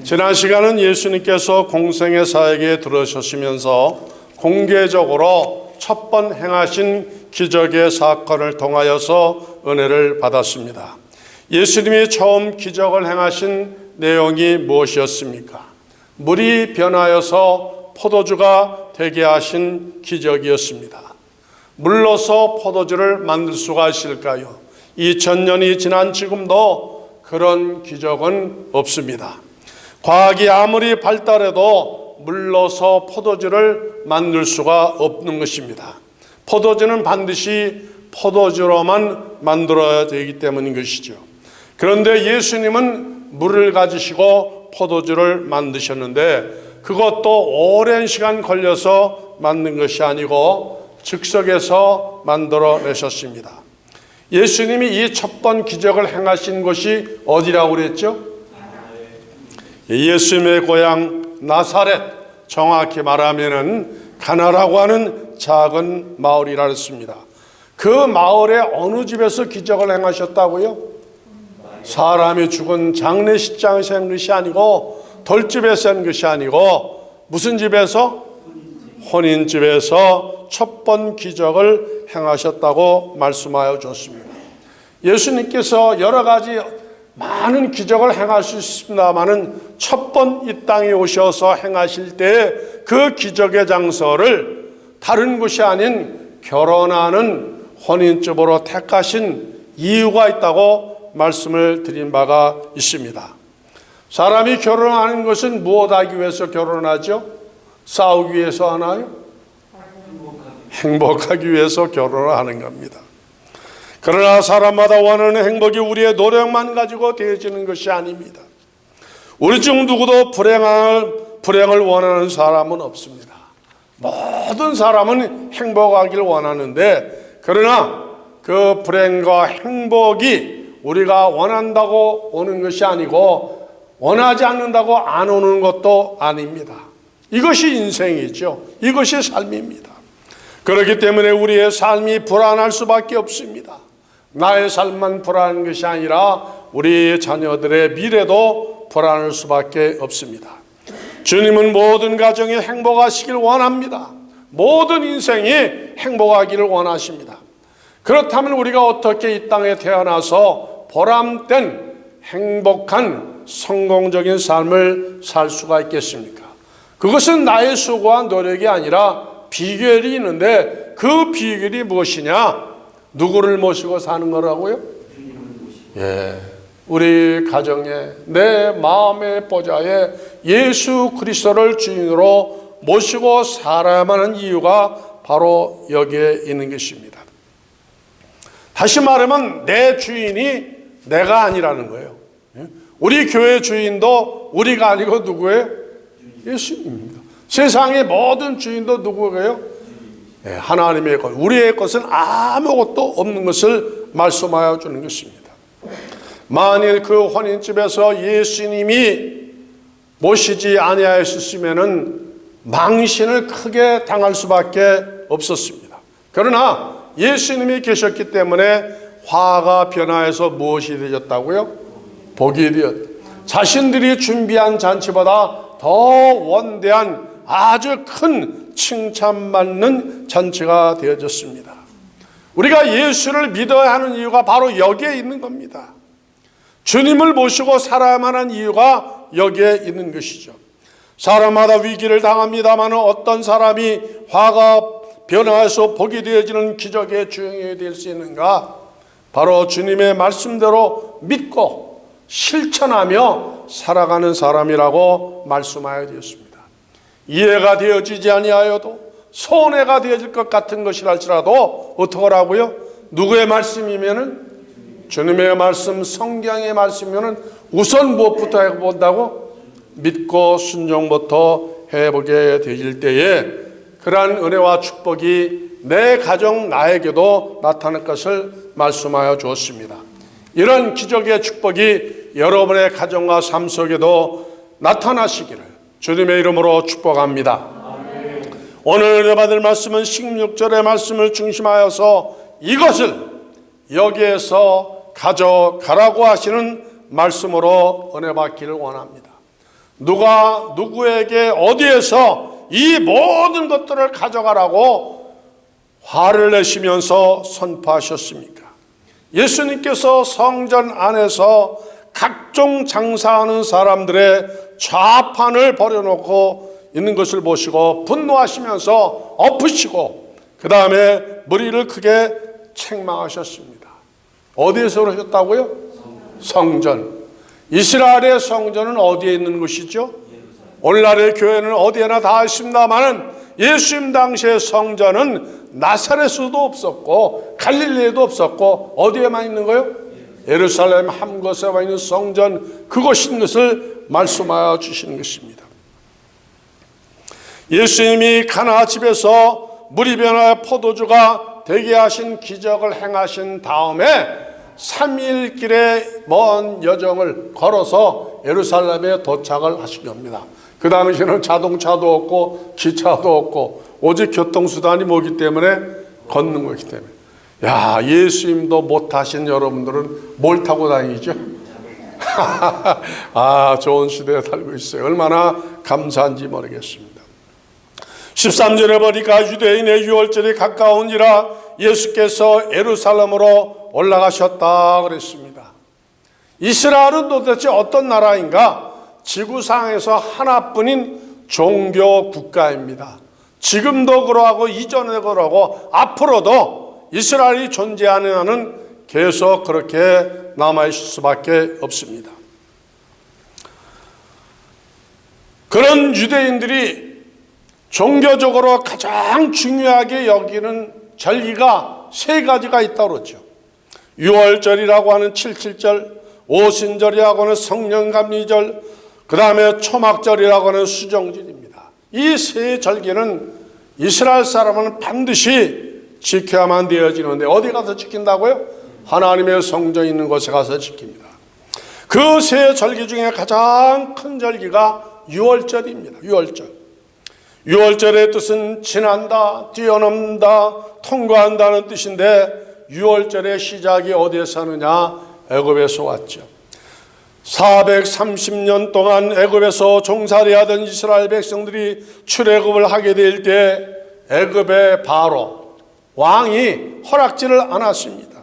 지난 시간은 예수님께서 공생의 사역에 들어서시면서 공개적으로 첫 번 행하신 기적의 사건을 통하여서 은혜를 받았습니다. 예수님이 처음 기적을 행하신 내용이 무엇이었습니까? 물이 변하여서 포도주가 되게 하신 기적이었습니다. 물로서 포도주를 만들 수가 있을까요? 2000년이 지난 지금도 그런 기적은 없습니다. 과학이 아무리 발달해도 물로서 포도주를 만들 수가 없는 것입니다. 포도주는 반드시 포도주로만 만들어야 되기 때문인 것이죠. 그런데 예수님은 물을 가지시고 포도주를 만드셨는데 그것도 오랜 시간 걸려서 만든 것이 아니고 즉석에서 만들어내셨습니다. 예수님이 이 첫 번 기적을 행하신 곳이 어디라고 그랬죠? 예수님의 고향 나사렛, 정확히 말하면은 가나라고 하는 작은 마을이라 했습니다. 그 마을의 어느 집에서 기적을 행하셨다고요? 사람이 죽은 장례식장에서 한 것이 아니고 돌집에서 한 것이 아니고 무슨 집에서? 혼인집에서 첫 번 기적을 행하셨다고 말씀하여 줬습니다. 예수님께서 여러 가지 많은 기적을 행하실 수 있습니다만은 첫 번 이 땅에 오셔서 행하실 때 그 기적의 장소를 다른 곳이 아닌 결혼하는 혼인집으로 택하신 이유가 있다고 말씀을 드린 바가 있습니다. 사람이 결혼하는 것은 무엇하기 위해서 결혼하죠? 싸우기 위해서 하나요? 행복하기 위해서 결혼을 하는 겁니다. 그러나 사람마다 원하는 행복이 우리의 노력만 가지고 되어지는 것이 아닙니다. 우리 중 누구도 불행을 원하는 사람은 없습니다. 모든 사람은 행복하기를 원하는데 그러나 그 불행과 행복이 우리가 원한다고 오는 것이 아니고 원하지 않는다고 안 오는 것도 아닙니다. 이것이 인생이죠. 이것이 삶입니다. 그렇기 때문에 우리의 삶이 불안할 수밖에 없습니다. 나의 삶만 불안한 것이 아니라 우리 자녀들의 미래도 불안할 수밖에 없습니다. 주님은 모든 가정이 행복하시길 원합니다. 모든 인생이 행복하기를 원하십니다. 그렇다면 우리가 어떻게 이 땅에 태어나서 보람된 행복한 성공적인 삶을 살 수가 있겠습니까? 그것은 나의 수고와 노력이 아니라 비결이 있는데 그 비결이 무엇이냐? 누구를 모시고 사는 거라고요? 우리 가정에 내 마음의 보좌에 예수 그리스도를 주인으로 모시고 살아야만 하는 이유가 바로 여기에 있는 것입니다. 다시 말하면 내 주인이 내가 아니라는 거예요. 우리 교회 주인도 우리가 아니고 누구예요? 예수님입니다. 세상의 모든 주인도 누구예요? 하나님의 것. 우리의 것은 아무것도 없는 것을 말씀하여 주는 것입니다. 만일 그 혼인집에서 예수님이 모시지 아니하였으면은 망신을 크게 당할 수밖에 없었습니다. 그러나 예수님이 계셨기 때문에 화가 변화해서 무엇이 되었다고요? 복이 되었다. 자신들이 준비한 잔치보다 더 원대한 아주 큰 칭찬받는 잔치가 되어졌습니다. 우리가 예수를 믿어야 하는 이유가 바로 여기에 있는 겁니다. 주님을 모시고 살아야만 하는 이유가 여기에 있는 것이죠. 사람마다 위기를 당합니다만 어떤 사람이 화가 변화해서 복이 되어지는 기적의 주인이 될 수 있는가? 바로 주님의 말씀대로 믿고 실천하며 살아가는 사람이라고 말씀하여 되었습니다. 이해가 되어지지 아니하여도 손해가 되어질 것 같은 것이랄지라도 어떡하라고요? 누구의 말씀이면은? 주님의 말씀, 성경의 말씀이면은 우선 무엇부터 해본다고? 믿고 순종부터 해보게 되질 때에 그러한 은혜와 축복이 내 가정 나에게도 나타날 것을 말씀하여 주었습니다. 이런 기적의 축복이 여러분의 가정과 삶 속에도 나타나시기를 주님의 이름으로 축복합니다. 아멘. 오늘 은혜 받을 말씀은 16절의 말씀을 중심하여서 이것을 여기에서 가져가라고 하시는 말씀으로 은혜 받기를 원합니다. 누가 누구에게 어디에서 이 모든 것들을 가져가라고 화를 내시면서 선포하셨습니까? 예수님께서 성전 안에서 각종 장사하는 사람들의 좌판을 버려놓고 있는 것을 보시고 분노하시면서 엎으시고 그 다음에 머리를 크게 책망하셨습니다. 어디에서 그러셨다고요? 성전. 이스라엘의 성전은 어디에 있는 것이죠? 오늘날의 교회는 어디에나 다 있습니다마는 예수님 당시의 성전은 나사렛에도 없었고 갈릴리에도 없었고 어디에만 있는 거예요? 예루살렘 한 곳에만 있는 성전, 그것인 것을 말씀하여 주시는 것입니다. 예수님이 가나 집에서 물이 변하여 포도주가 되게 하신 기적을 행하신 다음에 3일 길의 먼 여정을 걸어서 예루살렘에 도착을 하신 겁니다. 그 당시에는 자동차도 없고 기차도 없고 오직 교통수단이 뭐기 때문에 걷는 거기 때문에. 야, 예수님도 못 타신 여러분들은 뭘 타고 다니죠? 아, 좋은 시대에 살고 있어요. 얼마나 감사한지 모르겠습니다. 13절에 보니까 유대인의 유월절이 가까우니라 예수께서 예루살렘으로 올라가셨다 그랬습니다. 이스라엘은 도대체 어떤 나라인가? 지구상에서 하나뿐인 종교 국가입니다. 지금도 그러하고 이전에도 그러고 앞으로도 이스라엘이 존재하는 한은 계속 그렇게 남아있을 수밖에 없습니다. 그런 유대인들이 종교적으로 가장 중요하게 여기는 절기가 세 가지가 있다고 그러죠. 유월절이라고 하는 77절, 오순절이라고 하는 성령감리절, 그 다음에 초막절이라고 하는 수정절입니다. 이 세 절기는 이스라엘 사람은 반드시 지켜야만 되어지는데 어디 가서 지킨다고요? 하나님의 성전이 있는 곳에 가서 지킵니다. 그 세 절기 중에 가장 큰 절기가 유월절입니다. 유월절. 유월절의 뜻은 지난다, 뛰어넘다, 통과한다는 뜻인데 유월절의 시작이 어디에서 하느냐? 애굽에서 왔죠. 430년 동안 애굽에서 종살이 하던 이스라엘 백성들이 출애굽을 하게 될 때 애굽의 바로 왕이 허락지를 않았습니다.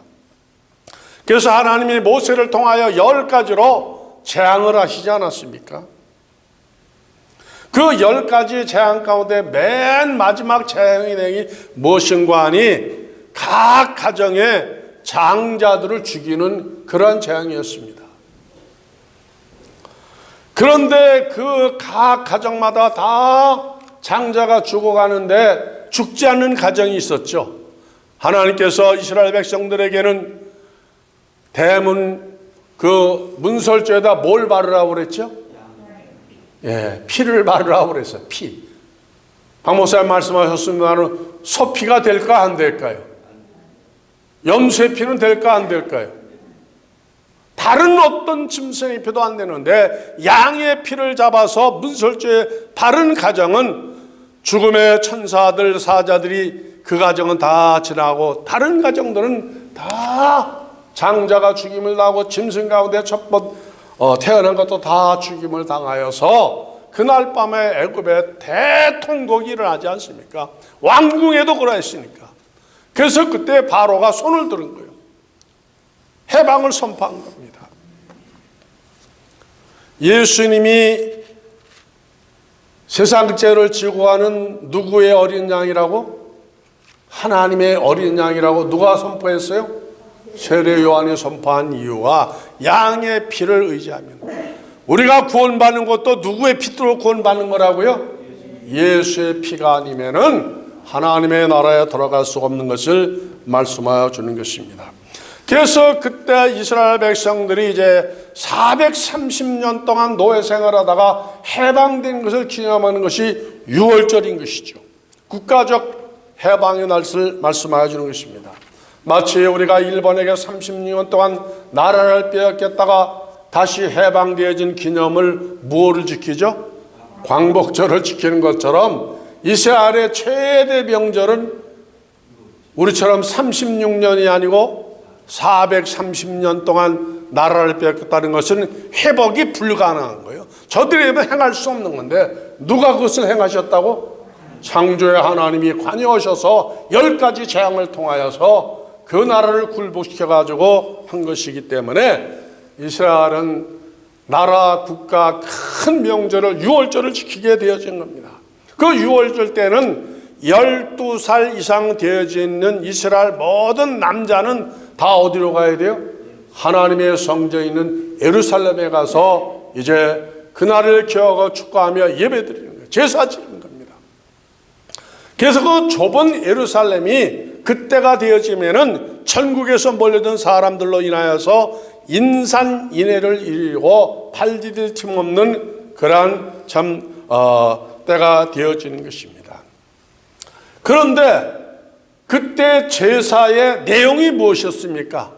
그래서 하나님이 모세를 통하여 10가지로 재앙을 하시지 않았습니까? 그 10가지 재앙 가운데 맨 마지막 재앙이 무엇인가 하니 각 가정의 장자들을 죽이는 그런 재앙이었습니다. 그런데 그 각 가정마다 다 장자가 죽어가는데 죽지 않는 가정이 있었죠. 하나님께서 이스라엘 백성들에게는 대문 그 문설주에다 뭘 바르라고 그랬죠? 예, 피를 바르라고 그랬어요. 피. 박 목사님 말씀하셨습니다만 소피가 될까 안 될까요? 염소의 피는 될까 안 될까요? 다른 어떤 짐승의 피도 안 되는데 양의 피를 잡아서 문설주에 바른 가정은 죽음의 천사들 사자들이 그 가정은 다 지나고 다른 가정들은 다 장자가 죽임을 당하고 짐승 가운데 첫 번 태어난 것도 다 죽임을 당하여서 그날 밤에 애굽에 대통곡이 일어나지 않습니까? 왕궁에도 그러했으니까. 그래서 그때 바로가 손을 들은 거예요. 해방을 선포한 겁니다. 예수님이 세상 죄를 지고 가는 누구의 어린 양이라고? 하나님의 어린 양이라고 누가 선포했어요? 세례 요한이 선포한 이유가 양의 피를 의지하면 우리가 구원받는 것도 누구의 피로 구원받는 거라고요? 예수의 피가 아니면은 하나님의 나라에 들어갈 수 없는 것을 말씀하여 주는 것입니다. 그래서 그때 이스라엘 백성들이 이제 430년 동안 노예 생활하다가 해방된 것을 기념하는 것이 유월절인 것이죠. 국가적 해방의 날을 말씀하여 주는 것입니다. 마치 우리가 일본에게 36년 동안 나라를 빼앗겼다가 다시 해방되어진 기념을 무엇을 지키죠? 광복절을 지키는 것처럼 이스라엘의 최대 명절은 우리처럼 36년이 아니고 430년 동안 나라를 뺏겼다는 것은 회복이 불가능한 거예요. 저들이 행할 수 없는 건데 누가 그것을 행하셨다고? 창조의 하나님이 관여하셔서 10가지 재앙을 통하여서 그 나라를 굴복시켜가지고 한 것이기 때문에 이스라엘은 나라, 국가 큰 명절을 유월절을 지키게 되어진 겁니다. 그 유월절 때는 12살 이상 되어져 있는 이스라엘 모든 남자는 다 어디로 가야 돼요? 하나님의 성전이 있는 예루살렘에 가서 이제 그날을 기억하고 축구하며 예배드리는 거예요. 제사 지는 겁니다. 그래서 그 좁은 예루살렘이 그때가 되어지면은 천국에서 몰려든 사람들로 인하여서 인산인해를 이루고 발디딜 틈 없는 그러한 때가 되어지는 것입니다. 그런데 그때 제사의 내용이 무엇이었습니까?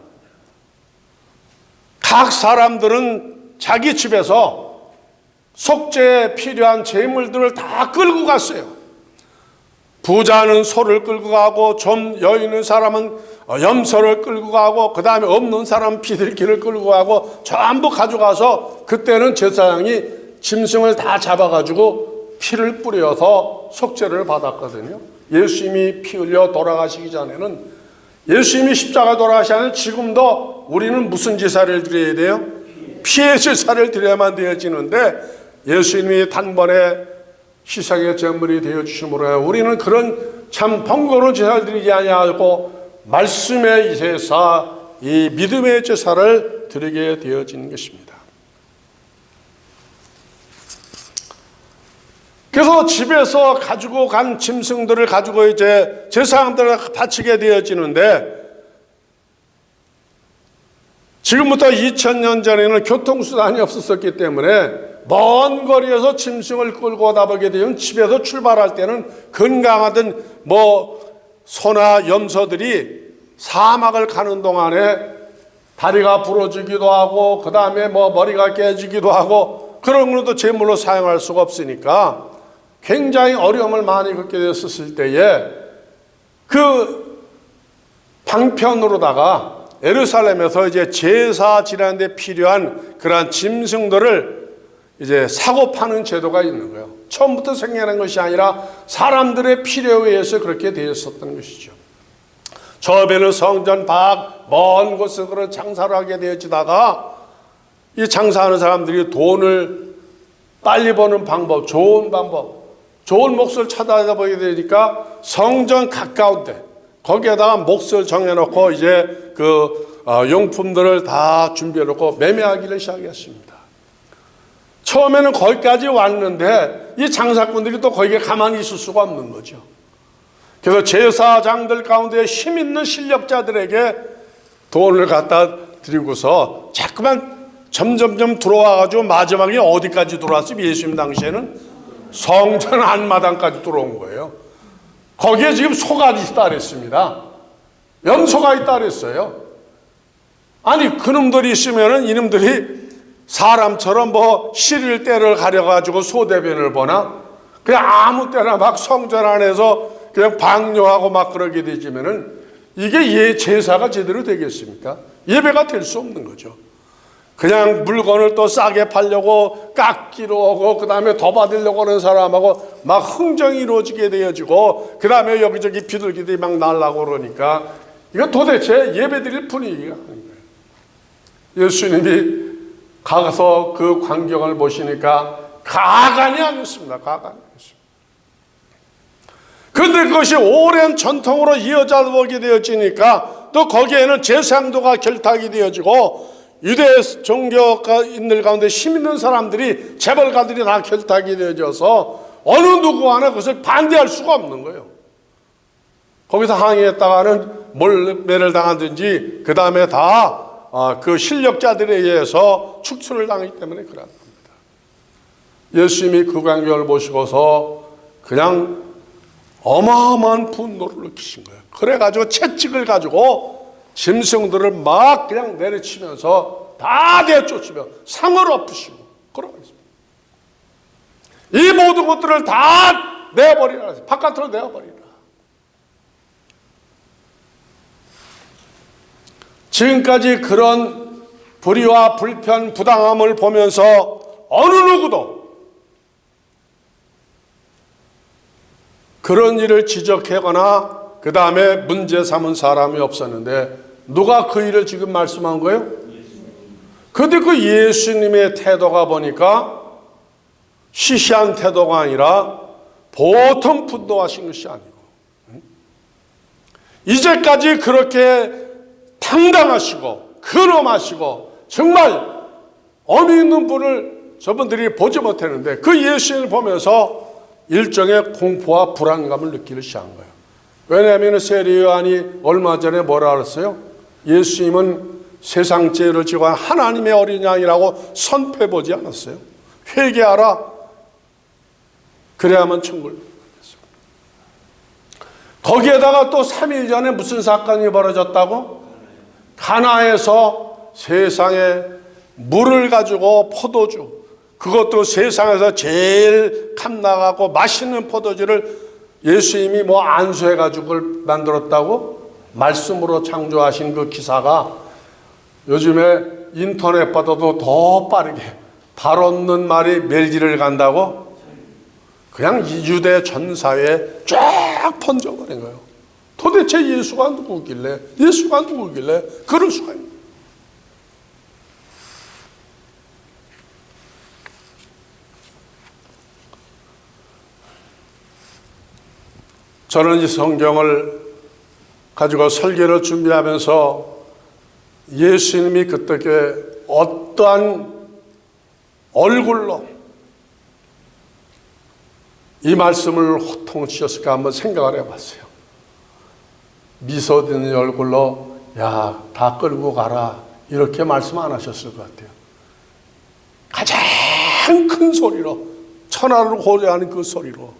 각 사람들은 자기 집에서 속죄에 필요한 제물들을 다 끌고 갔어요. 부자는 소를 끌고 가고 좀 여유 있는 사람은 염소를 끌고 가고 그 다음에 없는 사람은 비둘기를 끌고 가고 전부 가져가서 그때는 제사장이 짐승을 다 잡아가지고 피를 뿌려서 속죄를 받았거든요. 예수님이 피 흘려 돌아가시기 전에는, 예수님이 십자가 돌아가시기 전에 지금도 우리는 무슨 제사를 드려야 돼요? 피의 제사를 드려야만 되어지는데 예수님이 단번에 희생의 제물이 되어주심으로 우리는 그런 참 번거로운 제사를 드리지 아니하고 말씀의 제사, 이 믿음의 제사를 드리게 되어진 것입니다. 그래서 집에서 가지고 간 짐승들을 가지고 이제 제사장들을 바치게 되어지는데, 지금부터 2000년 전에는 교통수단이 없었기 때문에 먼 거리에서 짐승을 끌고 나가게 되면 집에서 출발할 때는 건강하던 소나 염소들이 사막을 가는 동안에 다리가 부러지기도 하고 그 다음에 머리가 깨지기도 하고 그런 것도 제물로 사용할 수가 없으니까 굉장히 어려움을 많이 겪게 됐었을 때에 그 방편으로다가 예루살렘에서 이제 제사 지내는데 필요한 그러한 짐승들을 이제 사고 파는 제도가 있는 거예요. 처음부터 생겨난 것이 아니라 사람들의 필요에 의해서 그렇게 되었었던 것이죠. 처음에는 성전 밖 먼 곳으로 장사를 하게 되어지다가 이 장사하는 사람들이 돈을 빨리 버는 방법, 좋은 몫을 찾아보게 되니까 성전 가까운데 거기에다가 몫을 정해놓고 이제 용품들을 다 준비해놓고 매매하기를 시작했습니다. 처음에는 거기까지 왔는데 이 장사꾼들이 또 거기에 가만히 있을 수가 없는 거죠. 그래서 제사장들 가운데 힘 있는 실력자들에게 돈을 갖다 드리고서 자꾸만 점점점 들어와가지고 마지막에 어디까지 들어왔어요? 예수님 당시에는 성전 안마당까지 들어온 거예요. 거기에 지금 소가 있다 그랬습니다. 염소가 있다 그랬어요. 아니 그놈들이 있으면은 이놈들이 사람처럼 시릴 때를 가려가지고 소대변을 보나? 그냥 아무 때나 막 성전 안에서 그냥 방뇨하고 막 그러게 되지면은 이게 제사가 제대로 되겠습니까? 예배가 될 수 없는 거죠. 그냥 물건을 또 싸게 팔려고 깎기로 하고 그 다음에 더 받으려고 하는 사람하고 막 흥정이 이루어지게 되어지고 그 다음에 여기저기 비둘기들이 막 날라고 그러니까 이거 도대체 예배드릴 분위기가 아닌 거예요. 예수님이 가서 그 광경을 보시니까 가관이 아니었습니다. 가관이 아니었습니다. 그런데 그것이 오랜 전통으로 이어져 오게 되어지니까 또 거기에는 제사장도가 결탁이 되어지고 유대 종교인들 가운데 힘 있는 사람들이 재벌가들이 다 결탁이 되어져서 어느 누구 하나 그것을 반대할 수가 없는 거예요. 거기서 항의했다가는 몰매를 당하든지 그 다음에 다 그 실력자들에 의해서 축출을 당하기 때문에 그런 겁니다. 예수님이 그 광경을 보시고서 그냥 어마어마한 분노를 느끼신 거예요. 그래가지고 채찍을 가지고 짐승들을 막 그냥 내리치면서 다 내쫓으며 상을 엎으시고 그러고 있습니다. 이 모든 것들을 다 내버리라, 바깥으로 내버리라. 지금까지 그런 불의와 불편, 부당함을 보면서 어느 누구도 그런 일을 지적하거나 그 다음에 문제 삼은 사람이 없었는데 누가 그 일을 지금 말씀한 거예요? 그런데 그 예수님의 태도가 보니까 시시한 태도가 아니라 보통 분노하신 것이 아니고 이제까지 그렇게 당당하시고 근엄하시고 정말 어미 있는 분을 저분들이 보지 못했는데 그 예수님을 보면서 일종의 공포와 불안감을 느끼기 시작한 거예요. 왜냐하면 세리 요한이 얼마 전에 뭐라 그랬어요? 예수님은 세상 죄를 지고 하나님의 어린 양이라고 선포해보지 않았어요. 회개하라. 그래야만 천국을 받겠습니다. 거기에다가 또 3일 전에 무슨 사건이 벌어졌다고? 가나에서 세상에 물을 가지고 포도주, 그것도 세상에서 제일 값나가고 맛있는 포도주를 예수님이 뭐 안수해가지고 만들었다고? 말씀으로 창조하신 그 기사가 요즘에 인터넷 봐도 더 빠르게 발 없는 말이 멜지를 간다고 그냥 유대 전 사회에 쫙 번져버린 거예요. 도대체 예수가 누구길래 그럴 수가 있는 거예요. 저는 이 성경을 가지고 설교를 준비하면서 예수님이 그때 어떠한 얼굴로 이 말씀을 호통치셨을까 한번 생각을 해봤어요. 미소 짓는 얼굴로 야, 다 끌고 가라 이렇게 말씀 안 하셨을 것 같아요. 가장 큰 소리로 천하를 호래하는 그 소리로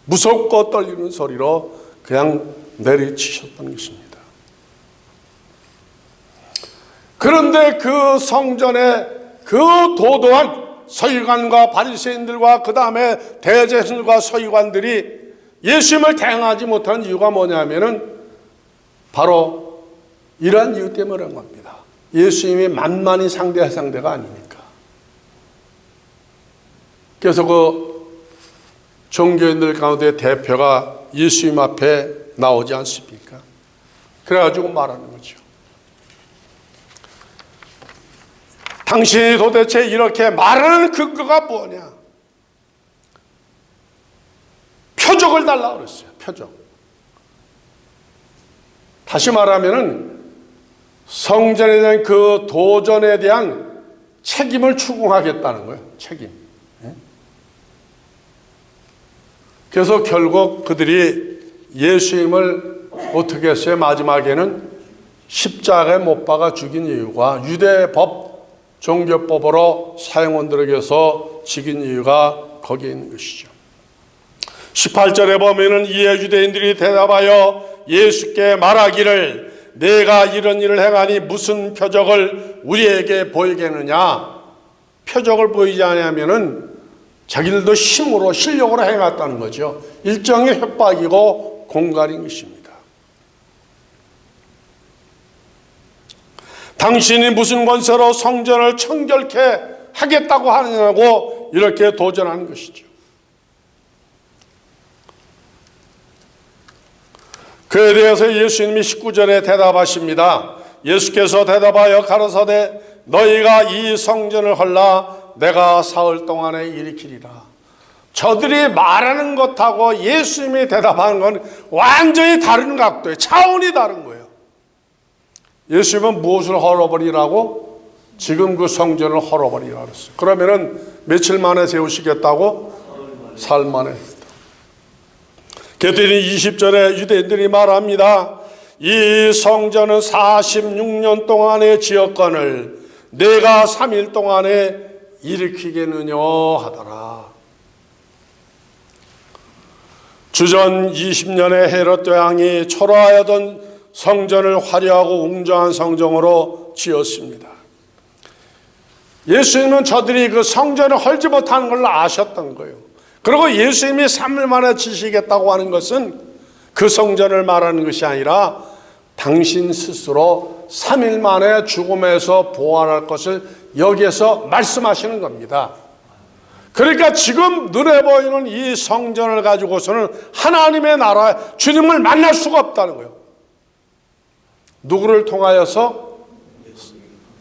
무섭고 떨리는 소리로 그냥 내리치셨던 것입니다. 그런데 그 성전에 그 도도한 서기관과 바리새인들과 그 다음에 대제사장들과 서기관들이 예수님을 대항하지 못한 이유가 뭐냐면은 바로 이러한 이유 때문에 그런 겁니다. 예수님이 만만히 상대할 상대가 아니니까. 그래서 그 종교인들 가운데 대표가 예수님 앞에 나오지 않습니까? 그래가지고 말하는 거죠. 당신이 도대체 이렇게 말하는 근거가 뭐냐? 표적을 달라고 그랬어요. 표적. 다시 말하면은 성전에 대한 그 도전에 대한 책임을 추궁하겠다는 거예요. 책임. 그래서 결국 그들이 예수님을 어떻게 했어요? 마지막에는 십자가에 못 박아 죽인 이유가 유대법 종교법으로 사형원들에게서 죽인 이유가 거기에 있는 것이죠. 18절에 보면은 이에 유대인들이 대답하여 예수께 말하기를 내가 이런 일을 행하니 무슨 표적을 우리에게 보이겠느냐? 표적을 보이지 않으면은 자기들도 힘으로 실력으로 행했다는 거죠. 일종의 협박이고 공갈인 것입니다. 당신이 무슨 권세로 성전을 청결케 하겠다고 하느냐고 이렇게 도전하는 것이죠. 그에 대해서 예수님이 19절에 대답하십니다. 예수께서 대답하여 가라사대 너희가 이 성전을 헐라 내가 사흘 동안에 일으키리라. 저들이 말하는 것하고 예수님이 대답하는 건 완전히 다른 각도예요. 차원이 다른 거예요. 예수님은 무엇을 헐어버리라고? 지금 그 성전을 헐어버리라고 했어요. 그러면은 며칠 만에 세우시겠다고? 사흘 만에. 그랬더니 20절에 유대인들이 말합니다. 이 성전은 46년 동안의 지었건을 내가 3일 동안에 일으키겠느냐 하더라. 주전 20년에 헤롯 왕이 초라하던 성전을 화려하고 웅장한 성전으로 지었습니다. 예수님은 저들이 그 성전을 헐지 못하는 걸 아셨던 거예요. 그리고 예수님이 3일 만에 지시겠다고 하는 것은 그 성전을 말하는 것이 아니라 당신 스스로 3일 만에 죽음에서 부활할 것을 여기에서 말씀하시는 겁니다. 그러니까 지금 눈에 보이는 이 성전을 가지고서는 하나님의 나라 주님을 만날 수가 없다는 거예요. 누구를 통하여서?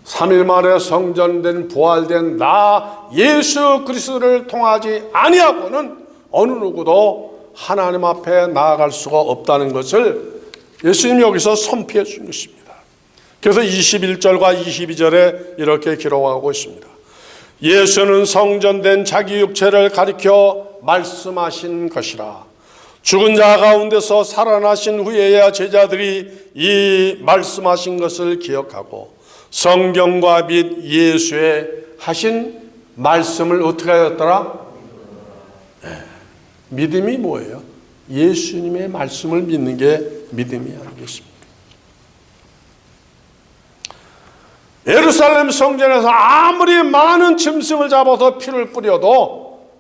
3일 만에 성전된 부활된 나 예수 그리스도를 통하지 아니하고는 어느 누구도 하나님 앞에 나아갈 수가 없다는 것을 예수님이 여기서 선포해 준 것입니다. 그래서 21절과 22절에 이렇게 기록하고 있습니다. 예수는 성전된 자기 육체를 가리켜 말씀하신 것이라. 죽은 자 가운데서 살아나신 후에야 제자들이 이 말씀하신 것을 기억하고 성경과 및 예수의 하신 말씀을 어떻게 하였더라? 믿음이 뭐예요? 예수님의 말씀을 믿는 게 믿음이 아니겠습니까? 예루살렘 성전에서 아무리 많은 짐승을 잡아서 피를 뿌려도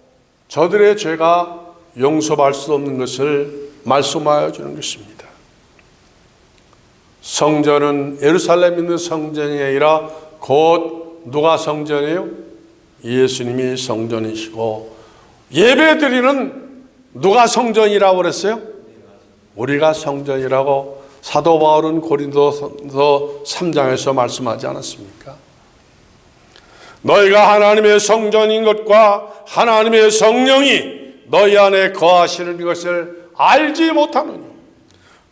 저들의 죄가 용서할 수 없는 것을 말씀하여 주는 것입니다. 성전은 예루살렘에 있는 성전이 아니라 곧 누가 성전이에요? 예수님이 성전이시고, 예배드리는 누가 성전이라고 그랬어요? 우리가 성전이라고 사도 바울은 고린도서 3장에서 말씀하지 않았습니까? 너희가 하나님의 성전인 것과 하나님의 성령이 너희 안에 거하시는 것을 알지 못하느냐.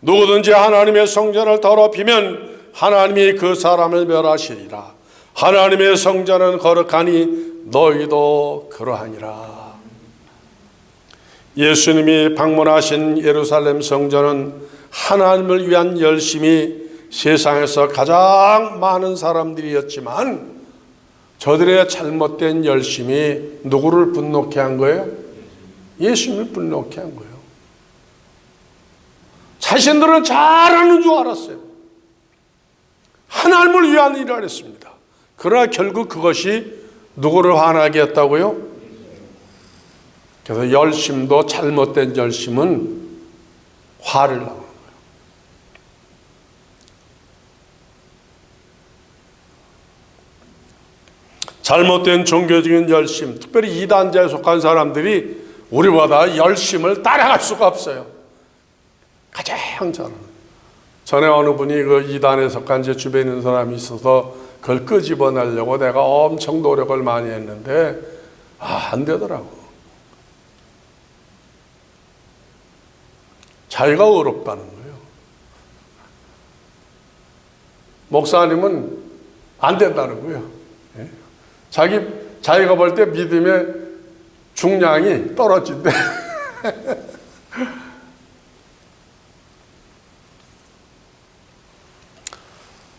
누구든지 하나님의 성전을 더럽히면 하나님이 그 사람을 멸하시리라. 하나님의 성전은 거룩하니 너희도 그러하니라. 예수님이 방문하신 예루살렘 성전은 하나님을 위한 열심이 세상에서 가장 많은 사람들이었지만 저들의 잘못된 열심이 누구를 분노케 한 거예요? 예수님을 분노케 한 거예요. 자신들은 잘하는 줄 알았어요. 하나님을 위한 일을 했습니다. 그러나 결국 그것이 누구를 화나게 했다고요? 그래서 열심도 잘못된 열심은 화를 나오는 거예요. 잘못된 종교적인 열심, 특별히 이단자에 속한 사람들이 우리보다 열심을 따라갈 수가 없어요. 가장 잘하는. 전에 어느 분이 그 이단에 속한 제 주변에 있는 사람이 있어서 그걸 끄집어내려고 내가 엄청 노력을 많이 했는데 안 되더라고. 자기가 어렵다는 거예요. 목사님은 안 된다는 거예요. 자기가 볼 때 믿음의 중량이 떨어진대.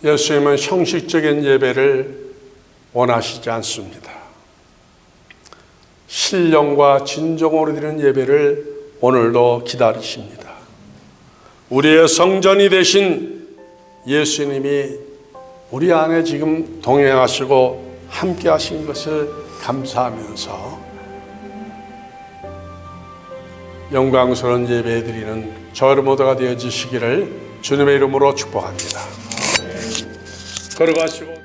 예수님은 형식적인 예배를 원하시지 않습니다. 신령과 진정으로 드리는 예배를 오늘도 기다리십니다. 우리의 성전이 되신 예수님이 우리 안에 지금 동행하시고 함께 하신 것을 감사하면서 영광스러운 예배 드리는 저 여러분 모두가 되어지시기를 주님의 이름으로 축복합니다. 걸어가시고